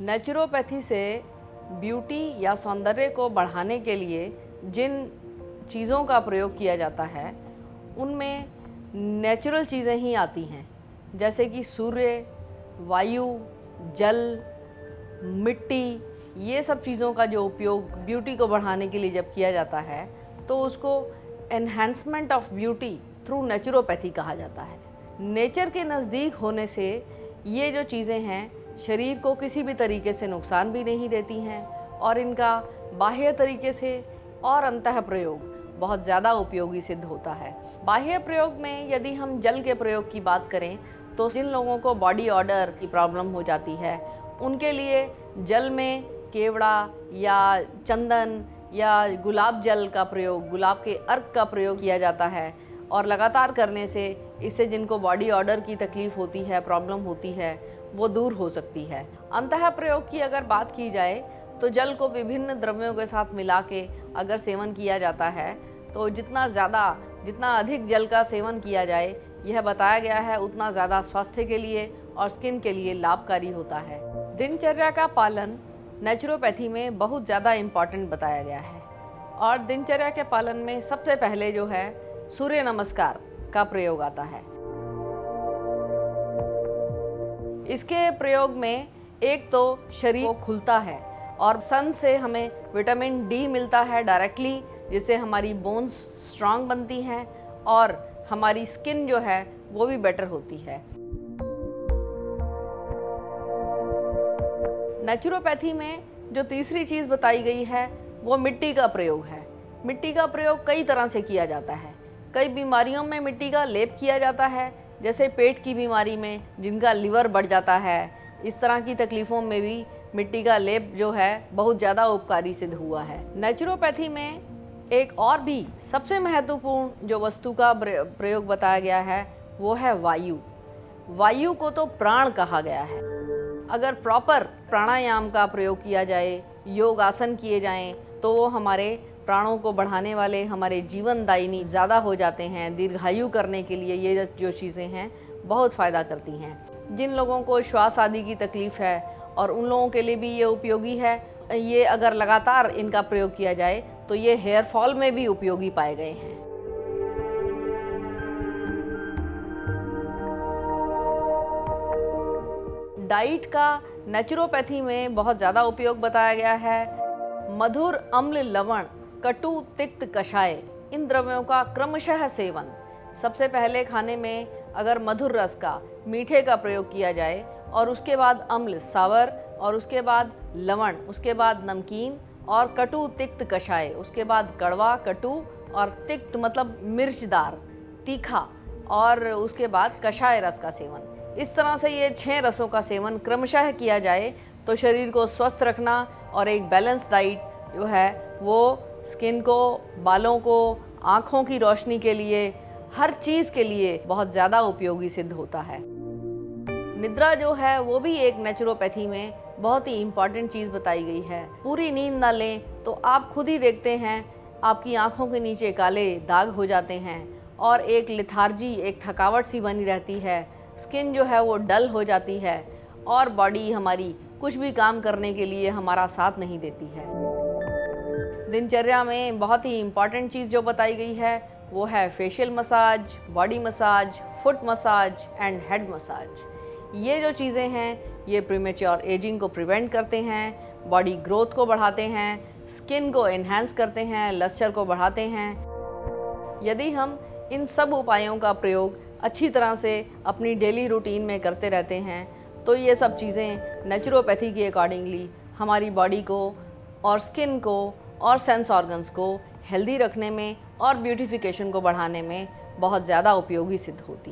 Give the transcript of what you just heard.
Naturopathy से beauty या सौंदर्य को बढ़ाने के लिए जिन चीज़ों का प्रयोग किया जाता है उनमें नेचुरल चीज़ें ही आती हैं, जैसे कि सूर्य, वायु, जल, मिट्टी। ये सब चीज़ों का जो उपयोग ब्यूटी को बढ़ाने के लिए जब किया जाता है तो उसको enhancement of beauty through naturopathy कहा जाता है। नेचर के नज़दीक होने से ये जो चीज़ें हैं शरीर को किसी भी तरीके से नुकसान भी नहीं देती हैं और इनका बाह्य तरीके से और अंतः प्रयोग बहुत ज़्यादा उपयोगी सिद्ध होता है। बाह्य प्रयोग में यदि हम जल के प्रयोग की बात करें तो जिन लोगों को बॉडी ऑर्डर की प्रॉब्लम हो जाती है उनके लिए जल में केवड़ा या चंदन या गुलाब जल का प्रयोग, गुलाब के अर्क का प्रयोग किया जाता है और लगातार करने से इससे जिनको बॉडी ऑर्डर की तकलीफ़ होती है, प्रॉब्लम होती है, वो दूर हो सकती है। अंतः प्रयोग की अगर बात की जाए तो जल को विभिन्न द्रव्यों के साथ मिला के अगर सेवन किया जाता है तो जितना अधिक जल का सेवन किया जाए यह बताया गया है उतना ज़्यादा स्वास्थ्य के लिए और स्किन के लिए लाभकारी होता है। दिनचर्या का पालन नेचुरोपैथी में बहुत ज़्यादा इम्पॉर्टेंट बताया गया है और दिनचर्या के पालन में सबसे पहले जो है सूर्य नमस्कार का प्रयोग आता है। इसके प्रयोग में एक तो शरीर खुलता है और सन से हमें विटामिन डी मिलता है डायरेक्टली, जिससे हमारी बोन्स स्ट्रांग बनती हैं और हमारी स्किन जो है वो भी बेटर होती है। नेचुरोपैथी में जो तीसरी चीज़ बताई गई है वो मिट्टी का प्रयोग है। मिट्टी का प्रयोग कई तरह से किया जाता है। कई बीमारियों में मिट्टी का लेप किया जाता है, जैसे पेट की बीमारी में जिनका लिवर बढ़ जाता है, इस तरह की तकलीफ़ों में भी मिट्टी का लेप जो है बहुत ज़्यादा उपकारी सिद्ध हुआ है। नेचुरोपैथी में एक और भी सबसे महत्वपूर्ण जो वस्तु का प्रयोग बताया गया है वो है वायु। वायु को तो प्राण कहा गया है। अगर प्रॉपर प्राणायाम का प्रयोग किया जाए, योग आसन किए जाएं, तो वो हमारे प्राणों को बढ़ाने वाले, हमारे जीवनदायिनी ज़्यादा हो जाते हैं। दीर्घायु करने के लिए ये जो चीज़ें हैं बहुत फ़ायदा करती हैं। जिन लोगों को श्वास आदि की तकलीफ़ है और उन लोगों के लिए भी ये उपयोगी है। ये अगर लगातार इनका प्रयोग किया जाए तो ये हेयर फॉल में भी उपयोगी पाए गए हैं। डाइट का नेचुरोपैथी में बहुत ज़्यादा उपयोग बताया गया है। मधुर, अम्ल, लवण, कटु, तिक्त, कषाय, इन द्रव्यों का क्रमशः सेवन। सबसे पहले खाने में अगर मधुर रस का, मीठे का प्रयोग किया जाए और उसके बाद अम्ल, सावर, और उसके बाद लवण, उसके बाद नमकीन और कटु, तिक्त, कषाय, उसके बाद कड़वा, कटु और तिक्त मतलब मिर्चदार, तीखा, और उसके बाद कषाय रस का सेवन। इस तरह से ये 6 रसों का सेवन क्रमशः किया जाए तो शरीर को स्वस्थ रखना और एक बैलेंस डाइट जो है वो स्किन को, बालों को, आँखों की रोशनी के लिए, हर चीज़ के लिए बहुत ज़्यादा उपयोगी सिद्ध होता है। निद्रा जो है वो भी एक नेचुरोपैथी में बहुत ही इम्पॉर्टेंट चीज़ बताई गई है। पूरी नींद ना लें तो आप खुद ही देखते हैं आपकी आँखों के नीचे काले दाग हो जाते हैं और एक लेथार्जी, एक थकावट सी बनी रहती है। स्किन जो है वो डल हो जाती है और बॉडी हमारी कुछ भी काम करने के लिए हमारा साथ नहीं देती है। दिनचर्या में बहुत ही इम्पॉर्टेंट चीज़ जो बताई गई है वो है facial massage, body massage, foot massage and head massage. ये जो चीज़ें हैं ये प्रीमेच्योर एजिंग को प्रिवेंट करते हैं, बॉडी ग्रोथ को बढ़ाते हैं, स्किन को एनहांस करते हैं, लस्टर को बढ़ाते हैं। यदि हम इन सब उपायों का प्रयोग अच्छी तरह से अपनी डेली रूटीन में करते रहते हैं तो ये सब चीज़ें नेचुरोपैथी के अकॉर्डिंगली हमारी बॉडी को और स्किन को और सेंस ऑर्गन्स को हेल्दी रखने में और ब्यूटिफिकेशन को बढ़ाने में बहुत ज़्यादा उपयोगी सिद्ध होती है।